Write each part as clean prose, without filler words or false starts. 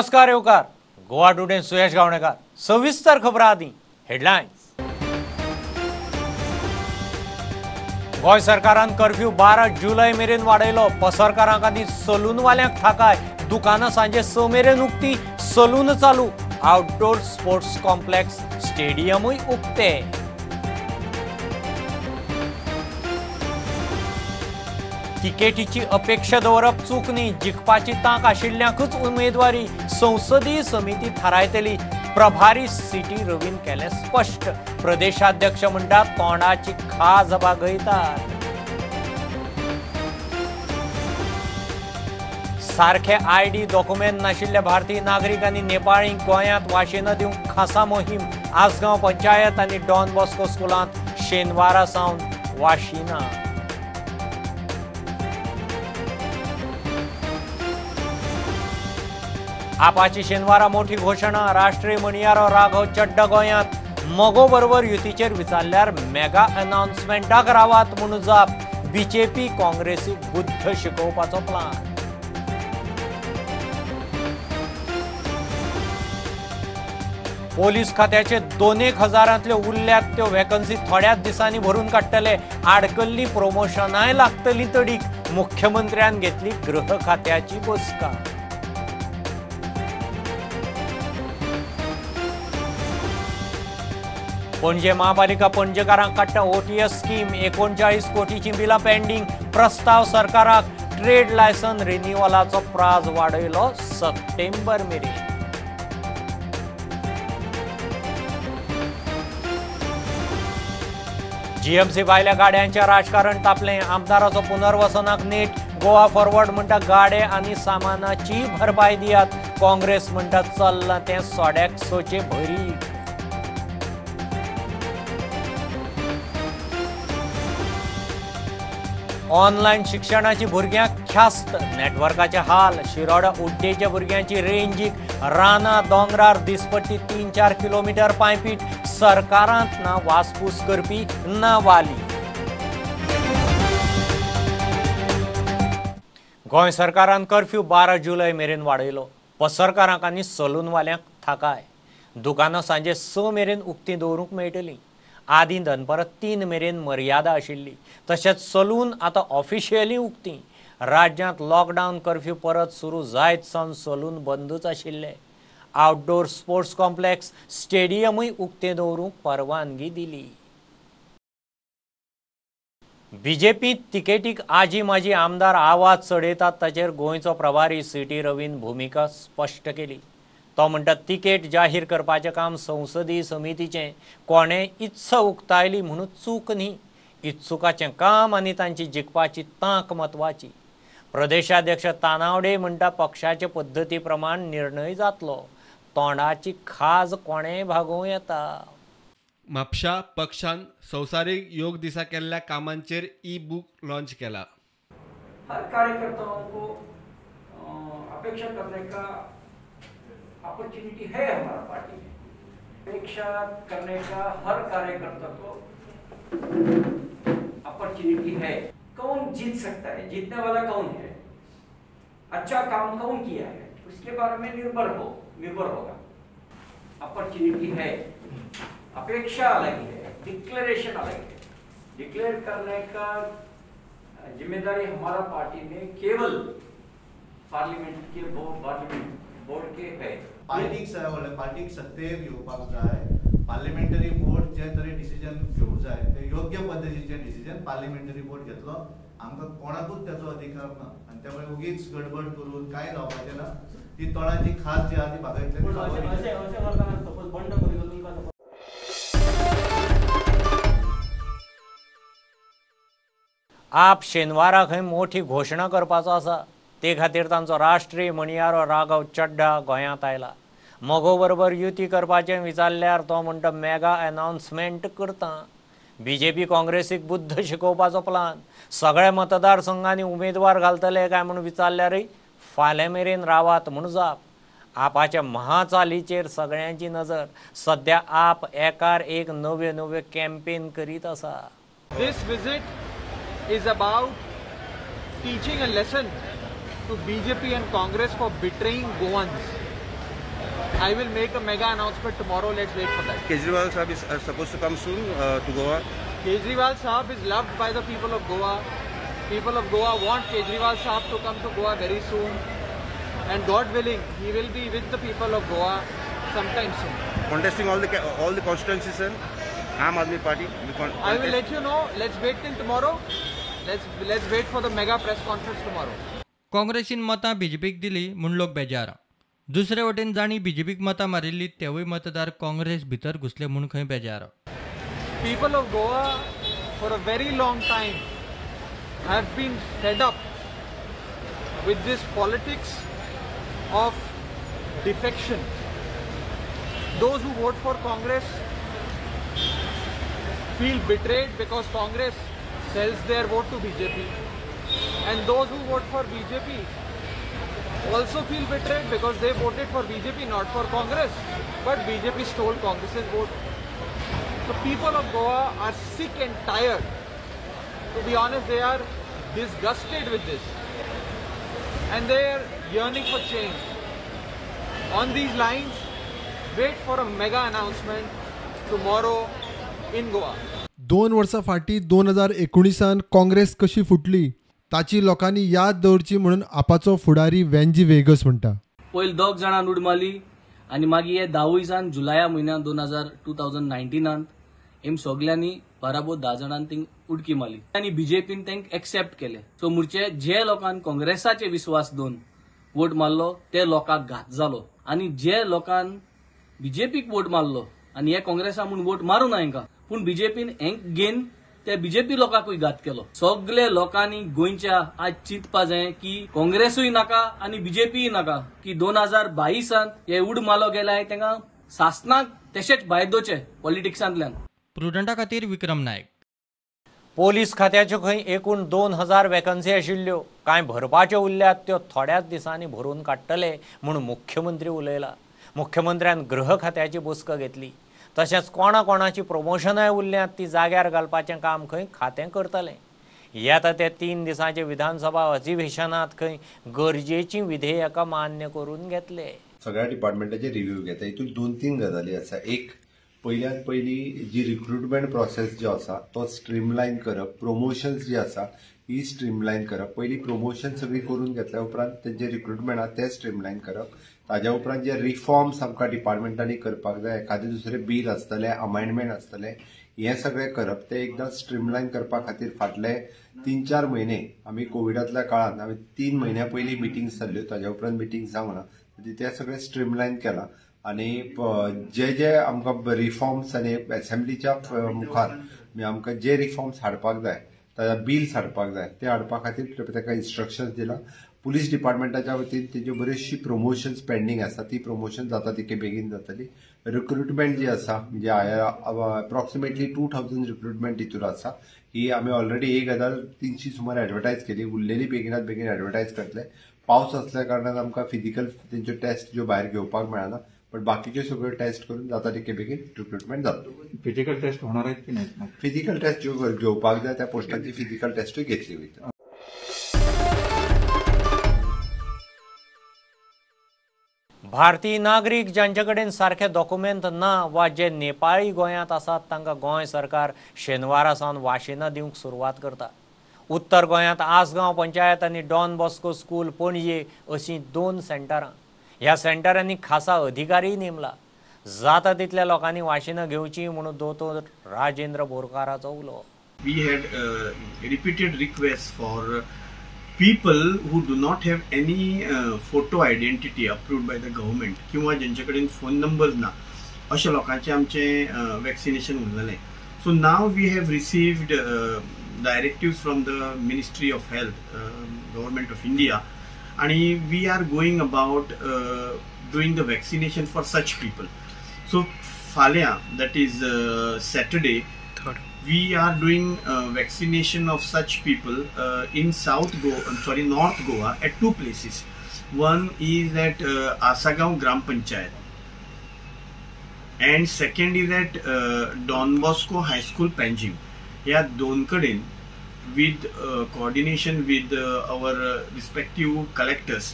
नमस्कार येवकार गोवा टुडे सुयश गावणेकार सविस्तर खबरां आदी हेडलायन्स। गोय सरकारान कर्फ्यू 12 जुलय मेरेन वाडयलो। पसरकारांक आदी सलूनवाल्यांक थाकाय। दुकानां सांजे 6 मेरेन उक्ती। सलून चालू। आउटडोर स्पोर्ट्स कॉम्प्लेक्स स्टेडियमूय उक्ते। तिकेटीची अपेक्षा दवरप चूक न्ही। जिखपाची तांक आशिल्ल्यांकूच उमेदवारी संसदीय समिती थारायतली। प्रभारी सीटी रवीन केलें स्पश्ट। प्रदेशाध्यक्ष म्हणटात तोंडाची खाज बागयतात। सारखे आयडी डॉक्युमेंट नाशिल्ल्या भारतीय नागरिकांनी नेपाळींक गोंयांत वाशिनां दिवंक खासा मोहीम। आसगांव पंचायत आनी डॉन बॉस्को स्कुलांत शेनवारा सावन वाशिनां। आपाची शेनवारा मोठी घोषणा। राष्ट्रीय म्हणयारो राघव चड्डा गोंयांत। मोगो बरोबर युतीचेर विचारल्यार मेगा अनाउन्समेंटाक रावात म्हूण जाप। बीजेपी काँग्रेसीक बुद्ध शिकोवपाचो प्लान। पोलीस खात्याचे 2,000 उरल्यात त्यो वॅकन्सी थोड्याच दिसांनी भरून काडटले। आडकल्ली प्रमोशनाय लागतली तडीक। मुख्यमंत्र्यान घेतली गृह खात्याची बसका। पणजे महापालिका पणजेकारांक काडटा ओटीएस स्कीम। 39 कोटीची बिलां पेंडींग। प्रस्ताव सरकाराक। ट्रेड लायसन रिन्युअलाचो प्राझ वाडयलो सप्टेंबर मेरेन। जीएमसी भायल्या गाड्यांचें राजकारण तापलें। आमदाराचो पुनर्वसनाक नेट। गोवा फॉरवर्ड म्हणटा गाडे आनी सामानाची भरपाय दियात। काँग्रेस म्हणटा चल्लां तें सोड्याक सोचे भरीक। ऑनलायन शिक्षणाची भुरग्यांक ख्यास्त। नेटवर्काचे हाल। शिरोडा उड्डेच्या भुरग्यांची रेंजीक। रानां दोंगरार दिसपट्टी 3-4 किलोमीटर पांयपीट। सरकारांत ना वासपूस करपी ना वाली। गोंय सरकारान कर्फ्यू 12 जुलय मेरेन वाडयलो। पसरकारांक आनी सलूनवाल्यांक थाकाय। दुकानां सांजे 6 मेरेन उक्तीं दवरूंक मेळटलीं। आदीं दनपारां 3 मेरेन मर्यादा आशिल्ली। तशेंच सलून आतां ऑफिशियली उक्तीं। राज्यांत लॉकडावन कर्फ्यू परत सुरू जायत सावन सलून बंदूच आशिल्ले। आउटडोर स्पोर्ट्स कॉम्प्लेक्स स्टेडियमूय उक्तें दवरूंक परवानगी दिली। बीजेपी तिकेटीक आजी माजी आमदार आवाज चडयतात ताचेर गोंयचो प्रभारी सीटी रवीन भुमिका स्पश्ट केली। तो म्हणटा तिकेट जाहीर करपाचें काम संसदीय समितीचें। कोणें इत्सा उक्तायली म्हणून चूक न्ही। इत्सुकाचें काम आनी तांची जिखपाची तांक म्हत्वाची। प्रदेशाध्यक्ष तानावडे म्हणटा पक्षाचे पद्दती प्रमाण निर्णय जातलो। तोंडाची खाज कोणेंय भागोवं येता। म्हापशा पक्षान संवसारीक योग दिसा केल्ल्या कामांचेर ई-बुक लॉन्च केला। हर कार्यकर्ताओं को अपेक्षा करने का अपॉर्चुनिटी है हमारा पार्टी में। अपेक्षा करने का हर कार्यकर्ता को अपॉर्चुनिटी है। कौन जीत सकता है, जीतने वाला कौन है, अच्छा काम कौन किया है, उसके बारे में निर्भर होगा। अपॉर्चुनिटी है, अपेक्षा अलग है, डिक्लेरेशन अलग है। डिक्लेयर करने का जिम्मेदारी हमारा पार्टी में केवल पार्लियामेंट बोर्ड के है। पार्टीक सत्तेर येवपाक जाय। पार्लियामेंटरी बोर्ड जे तरी डिसिजन घेवंक जाय ते योग्य पद्धतीचे डिसिजन पार्लियामेंटरी बोर्ड घेतलो। आमकां कोणाकूच त्याचो अधिकार ना आनी त्यामुळे उगीच गडबड करून काय जावपाचें ना। ती तोंडाची खास जी आहा ती भागयतली। आप शेनवारा खंय मोठी घोषणा करपाचो आसा। ते खातीर तांचो राष्ट्रीय म्हणयारो राघव चड्डा गोंयांत आयला। मोगो बरोबर युती करपाचें विचारल्यार तो म्हणटा मेगा अनाउन्समेंट करता। बीजेपी काँग्रेसीक बुद्ध शिकोवपाचो प्लान। सगळ्या मतदारसंघांनी उमेदवार घालतले काय म्हूण विचारल्यारय फाल्यां मेरेन रावात म्हूण जाप। आपाच्या महाचालीचेर सगळ्यांची नजर। सध्या आप एकार एक नव्यो कॅम्पेन करीत आसा। This visit is about teaching a lesson to BJP and Congress for betraying Goans. I will make a mega announcement tomorrow. Let's wait for that. Kejriwal Sahib is supposed to come soon to Goa. Kejriwal Sahib is loved by the people of Goa. People of Goa want Kejriwal Sahib to come to Goa very soon. And God willing, he will be with the people of Goa sometime soon. Contesting all the constituencies, sir. Aam Aadmi Party. I will let you know. Let's wait till tomorrow. Let's wait for the mega press conference tomorrow. काँग्रेसीन मतां बीजेपीक दिली म्हूण लोक बेजार. दुसरे वटेन जाणी बीजेपीक मतां मारिल्ली तेवूय मतदार काँग्रेस भितर घुसले म्हूण खंय बेजार. People of Goa for a very long time have been fed up with this politics of defection. Those who vote for Congress feel betrayed because Congress sells their vote to BJP, and those who vote for BJP also feel betrayed because they voted for BJP, not for Congress, but BJP stole Congress's vote. The people of Goa are sick and tired. To be honest, they are disgusted with this, and they are yearning for change. On these lines, wait for a mega announcement tomorrow in Goa. 2 वर्सां फाटीं 2019 काँग्रेस कशी फुटली ताची लोकांनी याद दवरची म्हणून आपाचो फुडारी वेंजी वेगस म्हणटा. पयलीं 2 जाणां उडी मारली आनी मागीर हे 10 सान जुलया म्हयन्यान 2019 हेम सगल्यांनी बराबर 10 जाणांनी थिंग उडकी मारली आनी बीजेपीन तेंक एक्सेप्ट केले. सो मुर्चे जे लोकांनी काँग्रेसाचे विश्वास दोन वोट मारलो ते लोकांक घात जालो, आनी जे लोकांनी बीजेपीक वोट मारलो आनी हे काँग्रेसा म्हूण वोट मारूं ना हेंकां, पूण बीजेपीन हेंक घेवन त्या बीजेपी लोकांकूय घात केलो. सगळे लोकांनी गोंयच्या आज चिंतपा जाय की काँग्रेसूय नाका आनी बीजेपीय नाका, की 2022 हे उड मारलो गेल्याय तेंका शासनाक तशेंच भायर दोचे पॉलिटिक्सांतल्यान. प्रुडंटा खातीर विक्रम नायक. पोलीस खात्याच्यो खंय एकूण 2000 वॅकन्सी आशिल्ल्यो, कांय भरपाच्यो उरल्यात त्यो थोड्याच दिसांनी भरून काडटले म्हणून मुख्यमंत्री उलयला. मुख्यमंत्र्यान गृह खात्याची बसका घेतली. तशेंच कोणाची प्रमोशनाय उरल्यात ती जाग्यार घालपाचें काम खंय खातें करतलें. येता ते 3 दिसांचे विधानसभा अधिवेशनात खंय गरजेची विधेयकां मान्य करून घेतले. सगळ्या डिपार्टमेंटाचे रिव्ह्यू घेता. हितून 2-3 गजाली आसा. एक, पयल्यात पयली जी रिक्रुटमेंट प्रोसेस जो आसा तो स्ट्रीमलायन करप. प्रमोशन्स जी आसा ही स्ट्रीमलायन करप. पयली प्रमोशन सगळी करून घेतल्या उपरांत तेजे रिक्रुटमेंट आसा ते स्ट्रीमलायन करप. ताज्या उपरांत जे रिफॉर्म्स आमकां डिपार्टमेंटांनी करपाक जाय, एखादे दुसरे बील आसतले, अमेंडमेंट आसतले, हे सगळें करप ते एकदां स्ट्रीमलायन करपा खातीर फाटले 3-4 म्हयने आमी कोविडांतल्या काळांत आमी 3 म्हयन्या पयलीं मिटिंग्स जाल्ल्यो, ताज्या उपरांत मिटिंग जावना, ते सगळें स्ट्रीमलायन केलां. आनी जे आमकां रिफॉर्म्स आनी असेंब्लीच्या मुखार आमकां जे रिफॉर्म्स हाडपाक जाय, ताज्या बिल्स हाडपाक जाय ते हाडपा खातीर ताका इन्स्ट्रक्शन्स दिला. पुलीस डिपार्टमेंटाच्या वतीन तेज्यो बऱ्योचशी प्रमोशन्स पेंडींग आसा, ती प्रमोशन जाता तितके बेगीन जातली. रिक्रुटमेंट जी आसा म्हणजे अप्रॉक्सिमेटली 2000 रिक्रुटमेंट हितूर आसा. ही आमी ऑलरेडी 1300 सुमार एडवर्टायज केली. उरलेली बेगिनात बेगीन एडवर्टायज करतले. पावस असल्या कारणान आमकां फिजिकल तेंच्यो टेस्ट ज्यो भायर घेवपाक मेळना, पण बाकीच्यो सगळ्यो टेस्ट करून जाता तितके बेगीन रिक्रुटमेंट जातलो. फिजिकल टेस्ट होणार आहेत की नाही? फिजिकल टेस्ट ज्यो घेवपाक जाय त्या पोस्टांची फिजिकल टेस्टूय घेतली वयता. भारतीय नागरीक ज्यांचे कडेन सारखे डॉक्युमेंट ना वा जे नेपाळी गोंयांत आसात तांकां गोंय सरकार शेनवारा सावन वाशिनां दिवंक सुरवात करता. उत्तर गोंयांत आसगांव पंचायत आनी डॉन बॉस्को स्कूल पणजे अशीं 2 सेंटरां. ह्या सेंटरांनी खासा अधिकारीय नेमला. जाता तितल्या लोकांनी वाशिनां घेवची म्हणून दोतोर राजेंद्र बोरकाराचो उलो. We had repeated requests for people who do not have any photo identity approved by the government किंवा ज्यांचे कडेन फोन नंबर्स ना अशा लोकांचे आमचे वॅक्सिनेशन उरलेलें. So now we have received directives from the Ministry of Health, Government of India, and we are going about doing the vaccination for such people. So Falya, that is Saturday, we are doing vaccination of such people in North Goa at 2 places. One is at Asagaon Gram Panchayat, and second is at Don Bosco High School, Panjim. या 2 कडेन with coordination with our respective collectors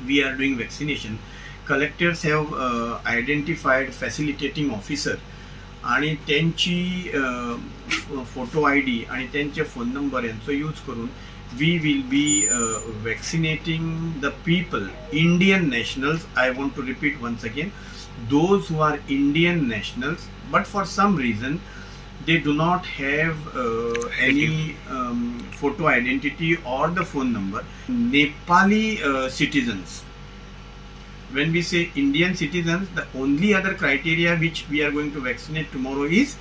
we are doing vaccination. collectors have identified facilitating officer आणि त्यांची photo ID आणि त्यांचे phone number यांचो use करून we will be vaccinating the people, Indian nationals. I want to repeat once again, those who are Indian nationals but for some reason they do not have any photo identity or the phone number. Nepali citizens. When we say Indian citizens, the only other criteria which we are going to vaccinate tomorrow is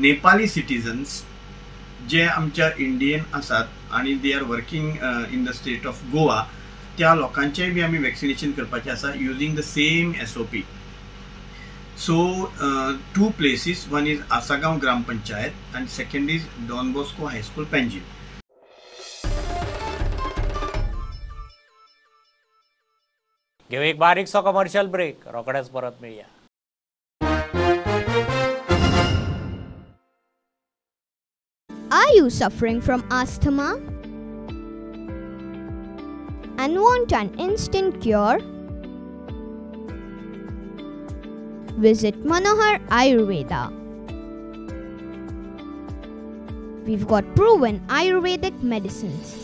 Nepali citizens जे आमच्या Indian आसात आणि they are working in the state of Goa, त्या लोकांचेय बी आमी vaccination करपाचें आसा using the same SOP. So 2 places, one is Asagaon ग्राम panchayat and second is Don Bosco High School, Panjim. घेऊ एक बारीकसो कमर्शियल ब्रेक, रोखडेच परत मिळूया. Are you suffering from asthma and want an instant cure? Visit Manohar Ayurveda. We've got proven Ayurvedic medicines.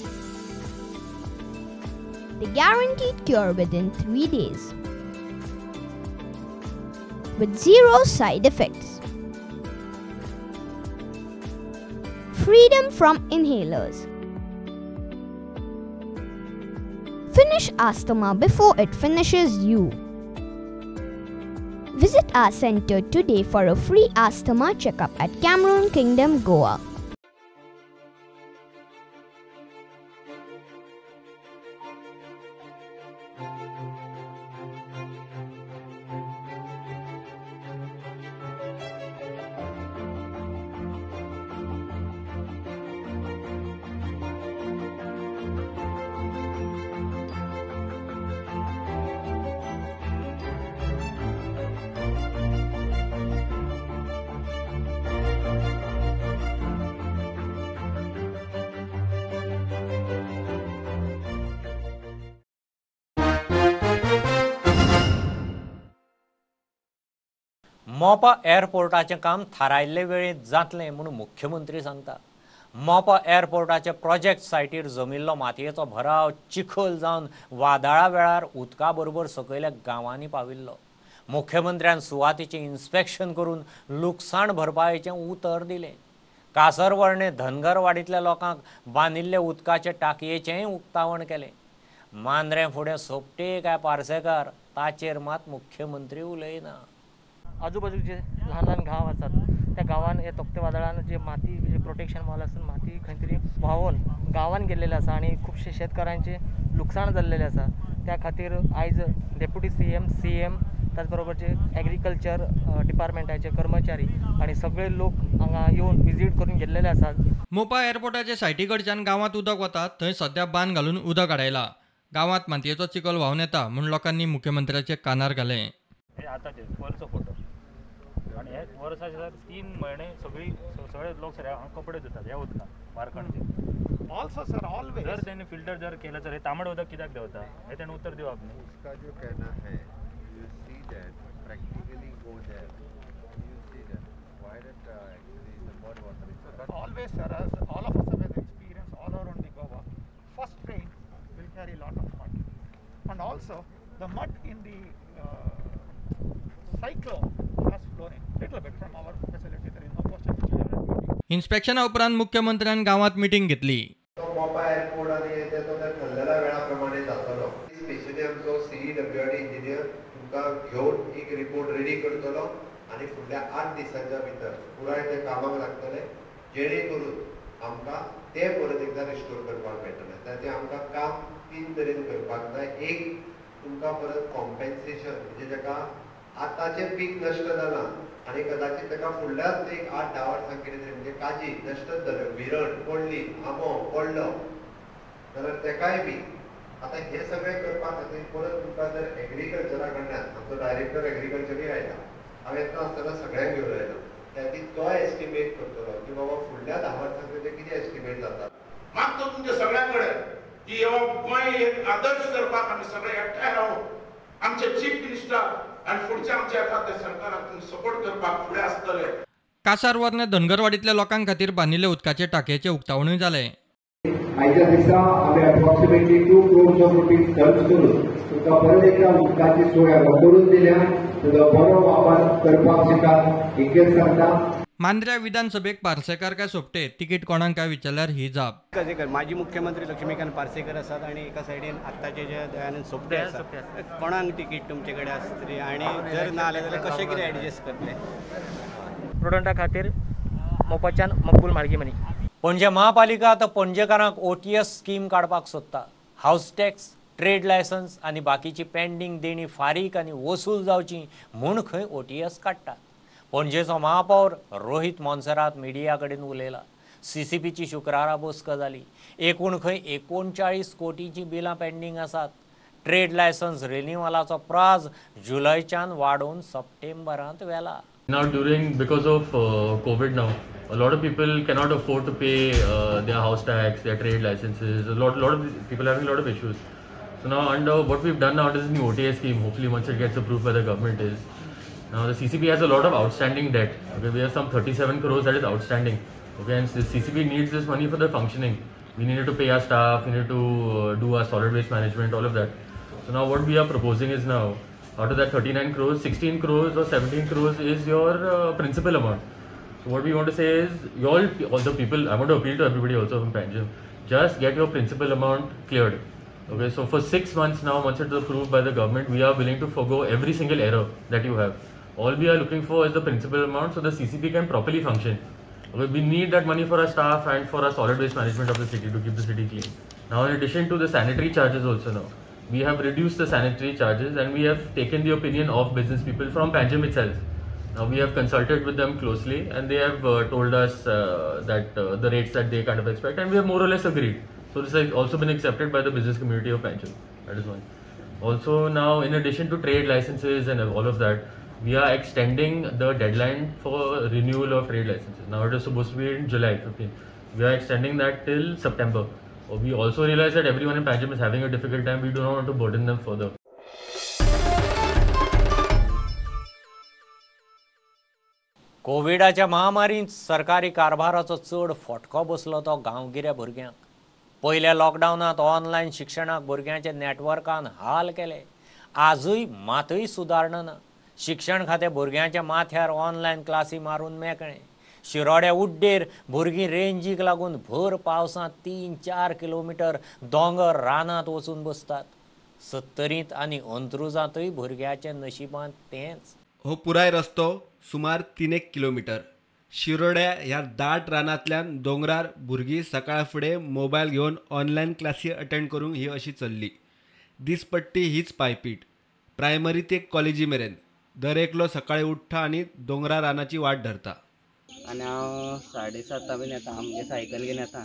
The guaranteed cure within 3 days with 0 side effects. Freedom from inhalers. Finish asthma before it finishes you. Visit our center today for a free asthma checkup at Cameron Kingdom, Goa. मोपा एअरपोर्टाचें काम थारायल्ले वेळेत जातलें म्हणून मुख्यमंत्री सांगता. मोपा एअरपोर्टाच्या project सायटीर जमिल्लो मातयेचो भराव चिखल जावन वादळा वेळार उदका बरोबर सकयल्या गांवांनी पाविल्लो. मुख्यमंत्र्यान सुवातीचें इन्स्पेक्शन करून लुकसाण भरपायेचें उतर दिलें. कासरवळणे धनगरवाडींतल्या लोकांक बांदिल्ले उदकाचे टाकयेचेंय उक्तावण केलें. मांद्रे फुडें सोपटे काय पार्सेकार ताचेर मात मुख्यमंत्री उलयना. आजूबाजूचे लहान लहान गांव आसात त्या गांवान हे तोक्ते वादळान जे माती जे प्रोटेक्शन वॉल आसून माती खंय तरी व्हांवून गांवान गेल्लेले आसा आनी खुबशे शेतकारांचे लुकसाण जाल्लेलें आसा. त्या खातीर आयज डेप्युटी CM त्याच बरोबरचे एग्रीकल्चर डिपार्टमेंटाचे कर्मचारी आनी सगळे लोक हांगा येवन विजीट करून गेल्लेले आसात. मोपा एअरपोर्टाचे सायटी कडच्यान गांवांत उदक वता थंय सध्या बांद घालून उदक हाडयला. गांवांत मातयेचो चिखल व्हांवन येता म्हूण लोकांनी मुख्यमंत्र्याचे कानार घालें. हे आतांचे वरचो फोटो आणि हे वर्साचे सर 3 महिने सगळे लोक सर कपडे धुतात ह्या उदकान वारकणचे. ऑल्सो सर ऑलवेज जर त्यांनी फिल्टर जर केलं तर हे तांबडे उदक कित्याक देवता हे त्यांनी उत्तर दिवप न्ही. उसका जो कहना है you see that practically go there you see that why that actually the mud water is always sir all of us have experience all around the Goa. First rain will carry lot of mud and also the mud in the cyclone has flown in little bit from our facility. There is no question. इन्स्पेक्शना उपरांत मुख्यमंत्र्यान गांवांत meeting घेतली. तो मोपा airport आणि येतो त्या ठरलेल्या वेळाप्रमाणे जातलो. स्पेशली आमचो CWD इंजिनियर तुमकां घेवन एक रिपोर्ट रेडी करतलो आणि फुडल्या 8 दिसांच्या भितर पुराय ते कामाक लागतले जेणे करून आमकां ते परत एकदा रिस्टोर करपाक मेळटलें. ते आमकां काम 3 तरेन करपाक जाय. एक तुमकां परत कॉम्पेन्सेशन म्हणजे जाका आतांचे पीक नश्ट जालां आणि कदाचित ताका फुडल्याच एक 8-10 वर्सां कितें तरी म्हणजे काजी नश्टच जाल्यो विरण पडली आंबो पडलो जाल्यार तेकाय बी आतां हे सगळें करपा खातीर परत तुमकां जर एग्रीकल्चरा कडल्यान आमचो डायरेक्टर एग्रीकल्चरूय आयला हांव येता आसतना सगळ्यांक घेवन आयलो त्याची तो एस्टिमेट करतलो की बाबा फुडल्या 10 वर्सां भितर कितें एस्टिमेट जाता. मागतो तुमच्या सगळ्यां कडेन की हो गोंय एक आदर्श करपाक आमी सगळे एकठांय रावून आमचे चीफ मिनिस्टर आणि फुडच्या आमच्या येता ते सरकाराक सपोर्ट करपाक फुडें आसतले. कासारवरने धनगरवाडीतल्या लोकां खातीर बांदिल्ले उदकाचे टाकयेचे उक्तावणूय जालें. आयच्या दिसा आमी अप्रॉक्सिमेटली 2 crores of rupees खर्च करून तुमकां परत एकदा उदकाची सोय करून दिल्या. तुजो बरो वापर करपाक शिका इतकेंच सांगता. मांद्र्या विधानसभेक पार्सेकार काय सोपटे तिकीट कोणाक काय विचारल्यार ही जाप. माजी मुख्यमंत्री लक्ष्मीकांत पार्सेकर आसात आणि एका सायडीन आत्ताचे जे दयानंद सोपटे आसात. कोणाक तिकीट तुमचे कडेन आसतली आणि जर ना जाल्यार कशें कितें एडजस्ट करतले? स्टुडंटा खातीर मोपाच्यान मकबूल मार्गीमनी. पणजे महापालिका आतां पणजेकारांक OTS स्कीम काडपाक सोदता. हाऊस टॅक्स, ट्रेड लायसन्स आनी बाकीची पेंडींग देणी फारीक आनी वसूल जावची म्हूण खंय OTS काडटा. पणजेचो महापौर रोहित मोन्सेरात मिडिया कडेन उलयला. CCPची शुक्रारा बसक जाली. एकूण खंय 39 कोटीची बिलां पेंडींग आसात. ट्रेड लायसन्स रिन्युअलाचो प्राझ जुलयच्यान वाडोवन सप्टेंबरांत व्हेला. Now because of COVID now, a lot of people cannot afford to pay their house tax, their trade licenses. A lot of people having a lot of issues. So now under what we've done now is the OTS scheme. Hopefully once it gets approved by the government is. Now the CCP has a lot of outstanding debt. Okay, we have some 37 crores that is outstanding. Okay, and the CCP needs this money for their functioning. We needed to pay our staff, we need to do our solid waste management, all of that. So now what we are proposing is now, out of that 39 crores, 16 crores or 17 crores is your principal amount. So what we want to say is, all the people, I want to appeal to everybody also from Panjim, just get your principal amount cleared. Okay, so for 6 months now, once it is approved by the government, we are willing to forgo every single error that you have. All we are looking for is the principal amount so the CCP can properly function. Okay, we need that money for our staff and for our solid waste management of the city to keep the city clean. Now in addition to the sanitary charges also now, we have reduced the sanitary charges and we have taken the opinion of business people from Panjim itself. Now we have consulted with them closely and they have told us that the rates that they kind of expect and we have more or less agreed. So this has also been accepted by the business community of Panjim. That is one. Also now in addition to trade licenses and all of that, we are extending the deadline for renewal of trade licenses. Now it is supposed to be in July 15. We are extending that till September. We also realize that everyone in Panjim is having a difficult time. We do not want to burden them further. कोविडाच्या महामारींत सरकारी कारभाराचो चड फटको बसलो तो गांवगिऱ्या भुरग्यांक. पयल्या लॉकडावनात online शिक्षणाक भुरग्यांचे नेटवर्कान हाल केले. आजूय मातूय सुदारणा ना. शिक्षण खातें भुरग्यांच्या माथ्यार ऑनलायन क्लासी मारून मेकळे. शिरोड्या उड्डेर भुरगीं रेंजीक लागून भर पावसांत 3-4 किलोमीटर दोंगर रानांत वचून बसतात. 70th आनी अंत्रुजांतूय भुरग्याच्या नशिबांत तेंच. हो पुराय रस्तो सुमार 3 किलोमीटर. शिरोड्या ह्या दाट रानांतल्यान दोंगरार भुरगीं सकाळ फुडें मोबायल घेवन ऑनलायन क्लासी अटेंड करूंक ही अशी चल्ली. दिसपट्टी हीच पायपीट. प्रायमरी ते कॉलेजी मेरेन दर एकलो सकाळी उठ्ठा आनी दोंगरा रानाची वाट धरता. आनी हांव 7:30 बीन येता. आमगे सायकल घेवन येता.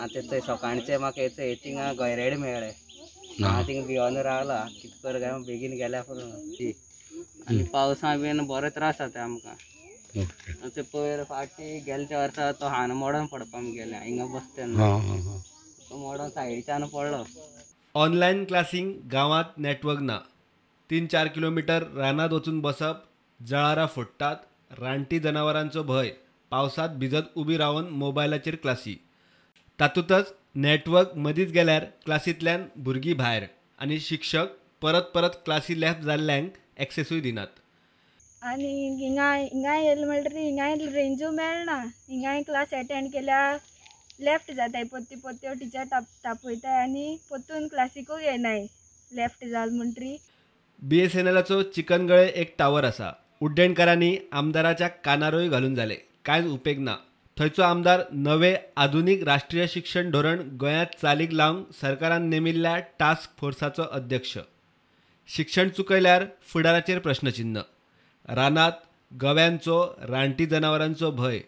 आतां थंय सकाळचें म्हाका येचें थिंगा गयरेड मेळ्ळे. हांव थिंगा भियोन रावला. कितें कर काय बेगीन गेल्या पुरो. आनी पावसा बीन बरो त्रास जाता आमकां. अशें पयर फाटी गेल्या वर्सा तो हान मोडोन पडपाक गेले हिंगा बसतना. तो मोडोन सायडीच्यान पडलो. ऑनलायन क्लासींक गांवांत नेटवर्क ना. 3-4 किलोमीटर रानात वचून बसप, जळारां फोडटात, रानटी जनावरांचो भय, पावसात भिजत उबी रावन मोबायलाचेर क्लासी. तातूंतच नेटवर्क मदींच गेल्यार क्लासींतल्यान भुरगीं भायर आनी शिक्षक परत परत क्लासी लेफ्ट जाल्ल्यांक एक्सेसूय दिनात. आनी हिंगा येयलें म्हणटरी हिंगा रेंजू मेळना. हिंगा क्लास अटेंड केल्यार लेफ्ट जाताय. पोत्त्यो टिचर तापयताय आनी पोत्तून क्लासीकूय येनाय लेफ्ट जाल म्हणटरी. BSNLचो चिकनगळे एक टावर आसा. उड्डेणकारांनी आमदाराच्या कानारूय घालून जाले. कांयच उपेग ना. थंयचो आमदार नवे आधुनीक राष्ट्रीय शिक्षण धोरण गोंयांत चालीक लावंक सरकारान नेमिल्ल्या टास्क फोर्साचो अध्यक्ष. शिक्षण चुकयल्यार फुडाराचेर प्रश्नचिन्ह. रानात गव्यांचो, रानटी जनावरांचो भय.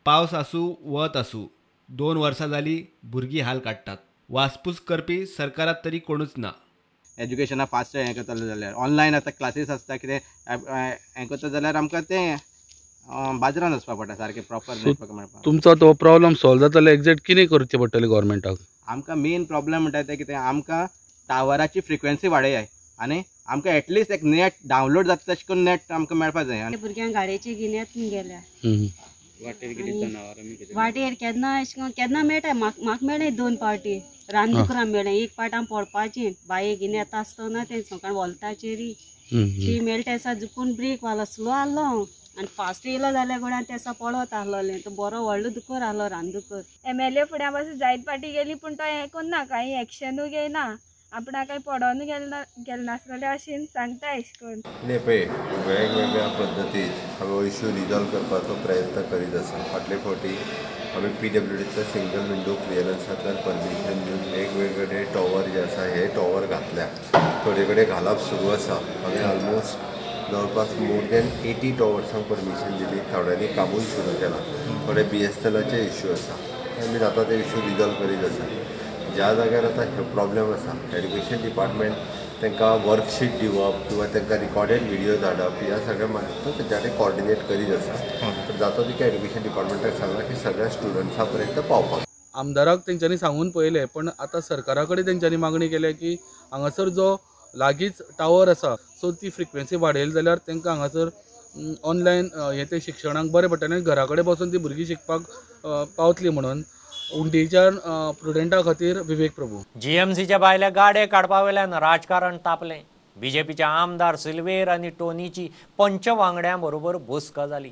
पावस आसूं वत आसूं 2 वर्सां जालीं भुरगीं हाल काडटात. वासपूस करपी सरकारात तरी कोणूच ना. एज्युकेशना फास्ट हें करतले जाल्यार ऑनलायन आतां क्लासीस आसता कितें हें करता जाल्यार आमकां तें बाजारान वचपाक पडटा सारकें प्रॉपर नेटवर्क मेळपाक. तुमचो तो प्रॉब्लम सॉल्व जाता जाल्यार एक्झॅक्ट कितें करचें पडटलें गव्हर्मेंटाक? आमकां मेन प्रॉब्लम म्हणटा तें कितें आमकां टावराची फ्रिक्वेन्सी वाडयाय. आनी आमकां एटलिस्ट एक नेट डावनलोड जाता तशें करून नेट आमकां मेळपाक जाय. ते भुरग्यांक गाडयेचे गिन्यांत गेल्या वाटेर केन्ना मेळटा. म्हाका मेळ्ळे 2 पावटी रानदुकरां मेळ्ळे. एक पावट हांव पडपाचें बाये गिन्यां येता आसतना ते सकाळ वॉल्टाचेरी ती मेळटा आसा चुकून ब्रेक वालो स्लो आहलो आनी फास्ट येयलो जाल्यार गोड्यान ते आसा पळत आहलोलें. तो बरो व्हडलो दुकर आहलो रानदुकर. MLA फुड्या पासून जायत पाटी गेली पूण तो हें करना कांय एक्शनूय घेयना. आपणा काही पडोन गेल नासलेल्या अशें सांगता अशें करून. नाही पळय वेगवेगळ्या पद्दतीन हांवें हो इश्यू रिजॉल्व करपाचो प्रयत्न करीत आसा. फाटले फावटी आमी PWDच्या सिंगल विंडो क्लियरन्सांतल्यान परमिशन दिवन वेगवेगळे टॉवर जे आसा हे टॉवर घातल्या. थोडे कडेन घालप सुरू आसा. हांवें ऑलमोस्ट जवळपास मोर दॅन 80 टॉवर्सांक परमिशन दिली. थोड्यांनी कामूय सुरू केला. थोडे BSNLचे इश्यू आसा आमी आतां ते इश्यू रिजॉल्व करीत आसा. ज्या जाग्यार आतां हे प्रॉब्लेम आसा एड्युकेशन डिपार्टमेंट तांकां वर्कशीट दिवप किंवा तांकां रिकॉर्डेड व्हिडिओ धाडप ह्या सगळ्या मार्फत तेच्या कडेन कॉर्डिनेट करीत आसा. जाता तिका एड्युकेशन डिपार्टमेंटाक सांगला की सगळ्या स्टुडंट्सां पर्यंत पावपाक. आमदाराक तेंच्यांनी सांगून पळयलें पण आतां सरकारा कडेन तेंच्यांनी मागणी केल्या की हांगासर जो लागींच टावर आसा सो ती फ्रिक्वेन्सी वाडयली जाल्यार तांकां हांगासर ऑनलायन हें तें शिक्षणाक बरें पडटलें. घरा कडेन बसून ती भुरगीं शिकपाक पावतलीं म्हणून उंडीच्या प्रुडंटा खातीर विवेक प्रभू. GMCच्या भायले गाडे काडपा वयल्यान राजकारण तापलें. BJPचे आमदार सिल्वेर आनी टोनीची पंचवांगड्यां बरोबर बसका जाली.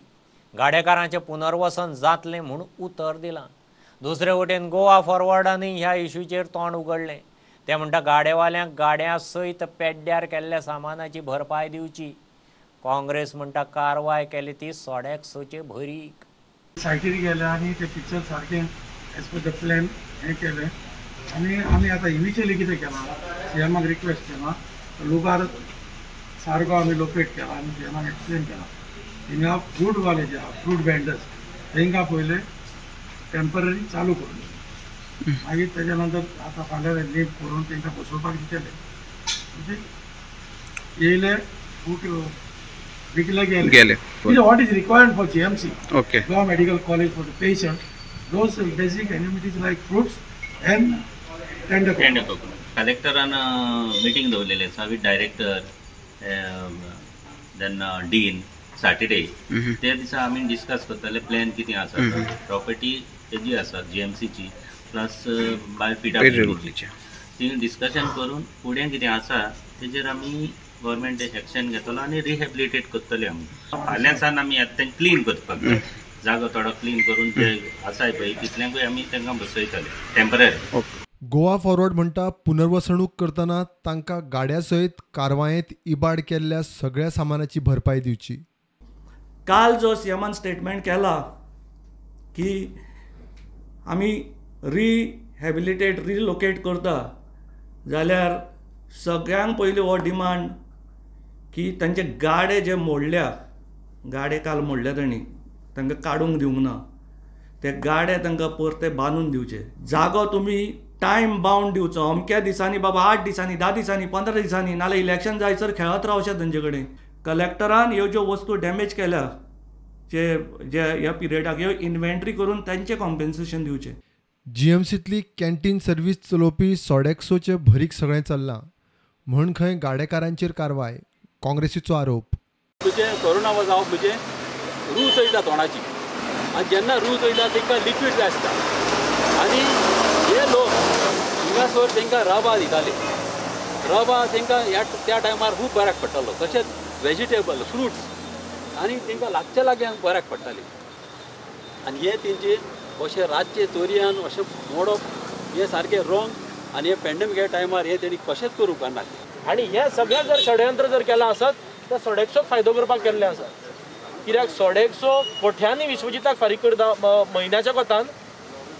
गाडेकारांचें पुनर्वसन जातलें म्हूण उतर दिलां. दुसरे वटेन गोवा फॉरवर्डानूय ह्या इश्यूचेर तोंड उगडलें. ते म्हणटा गाडेवाल्यांक गाड्यां सयत पेड्ड्यार केल्ल्या सामानाची भरपाय दिवची. काँग्रेस म्हणटा कारवाय केली ती 150 भरीक. सायटीर गेले आनी ते पिक्चर सारकें एज पर द प्लॅन हें केलें आनी आमी आतां इनिशियली कितें केलां CMाक रिक्वेस्ट केला लुगार सारको आमी लोकेट केला आनी CMाक एक्सप्लेन केला. हिंगा फ्रूटवाले जे आहा फ्रूट वेंडर्स तांकां पयले टेम्पररी चालू करून मागीर तेच्या नंतर आतां फाल्यां लीव करून तांकां बसोवपाक दितले. म्हणजे येयले फ्रूट विकले गेले. What is required for GMC Goa medical college for the patient those basic amenities like fruits and tender coconut. कलेक्टरान मिटींग दवरलेली आसा with director then dean Saturday. ते दिसा आमी डिस्कस करतले प्लॅन कितें आसा प्रॉपर्टी तेजी आसा GMCची प्लस बाय PWDची ती डिस्कशन करून फुडें कितें आसा तेजेर आमी गव्हर्मेंट एक्शन घेतलो आनी रिहॅबिलिटेट करतले. आमी फाल्यां सावन आमी आतां क्लीन करपाक जागो थोडो क्लीन करून जे आसाय पळय तितल्यांकूय आमी तांकां बसयतले टेम्पररी. गोवा फॉरवर्ड म्हणटा पुनर्वसणूक करतना तांकां गाड्या सयत कारवायेंत इबाड केल्ल्या सगळ्या सामानाची भरपाय दिवची. काल जो CMान स्टेटमेंट केला की आमी रिलोकेट करता जाल्यार सगळ्यांक पयलीं हो डिमांड की तांचे गाडे जे मोडल्या गाडे काल मोडल्या तांणी तांकां काडूंक दिवंक ना. ते गाडे तांकां परते बांदून दिवचे. जागो तुमी टायम बाउंड दिवचो. अमक्या दिसांनी बाबा 8 दिसांनी 10 दिसांनी 15 दिसांनी नाल्यार इलेक्शन जायसर खेळत रावचे तांचे कडेन. कलेक्टरान ह्यो ज्यो वस्तू डॅमेज केल्या जे ह्या पिरियडाक ह्यो इन्व्हेंटरी करून तांचे कॉम्पेन्सेशन दिवचें. GMCतली कॅन्टीन सर्वीस चलोवपी 150चे भरीक सगळें चल्लां म्हूण खंय गाडेकारांचेर कारवाय. काँग्रेसीचो आरोप. तुजें कोरोना जावप म्हणजे रूच वयता तोंडाची आनी जेन्ना रूच वयता तांकां लिक्वीड जाय आसता आनी हे लोक हिंगासर तांकां रबा दिताले. रबा तांकां त्या टायमार खूब बऱ्याक पडटालो. तशेंच वेजिटेबल फ्रुट्स आनी तांकां लागच्या लागीं बऱ्याक पडटाले. आनी हे तेंचे अशें रातचे चोरयान अशें मोडप हे सारकें रॉंग आनी हे पॅन्डेमिका टायमार हे तेणी कशेंच करूंक नासलें. आनी हे सगळें जर षडयंत्र जर केलां आसत तर सोडेक्सोक फायदो करपाक केल्लें आसा. कित्याक सोडेक्सो कोट्यांनी विश्वजिताक फारीक करता म्हयन्याच्या कोतान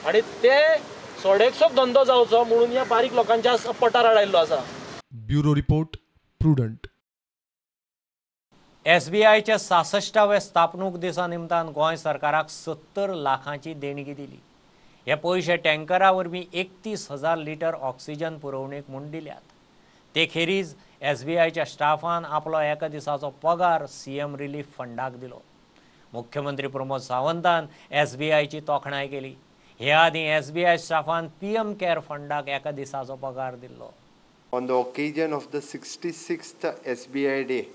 आनी ते सोडेक्सोक धंदो जावचो म्हणून ह्या बारीक लोकांच्या पटार आयिल्लो आसा. Bureau report Prudent. SBIच्या 66व्या स्थापणूक दिसा निमतान गोंय सरकाराक 70 लाखांची देणगी दिली. हे पयशे टँकरा वरवीं 31,000 लिटर ऑक्सिजन पुरवणेक म्हूण दिल्यात. ते खेरीज SBIच्या स्टाफान आपलो एका दिसाचो पगार CM रिलीफ फंडाक दिलो. मुख्यमंत्री प्रमोद सावंतान SBIची तोखणाय केली. हे आदीं SBI स्टाफान PM केअर फंडाक एका दिसाचो पगार दिल्लो. On the occasion of the 66th SBI Day,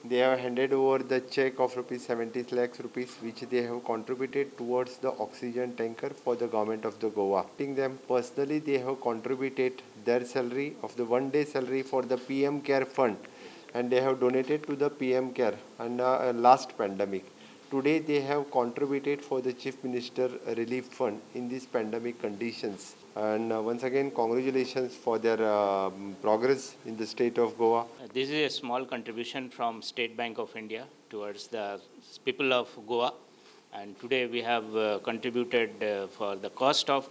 they have handed over the check of ₹70 lakhs which they have contributed towards the oxygen tanker for the government of the Goa. Them personally, they have contributed their salary of the 1 day salary for the PM Care Fund, and they have donated to the PM Care under last pandemic. Today they have contributed for the Chief Minister Relief Fund in these pandemic conditions. And once again, congratulations for their progress in the state of Goa. This is a small contribution from State Bank of India towards the people of Goa. And today we have contributed for the cost of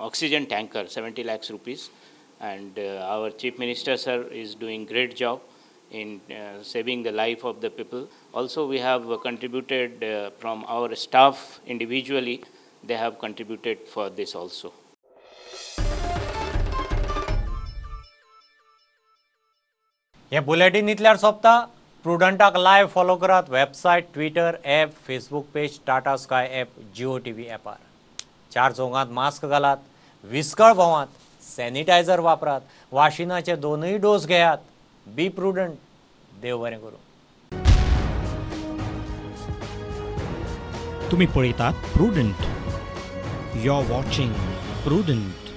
oxygen tanker, 70 lakhs rupees. And our Chief Minister, sir, is doing great job in saving the life of the people. Also, we have contributed from our staff individually. They have contributed for this also. हे bulletin इतल्यार सोंपता. प्रुडंटाक live follow करात website, Twitter, app, Facebook page, Tata Sky app, Jio TV ॲपार. 4 चौगांत mask घालात, विस्कळ भोंवात, sanitiser वापरात, वाशिनाचे 2 डोस घेयात. बी प्रुडंट. देव बरें करूं. तुम्ही पळयतात prudent. You are watching prudent.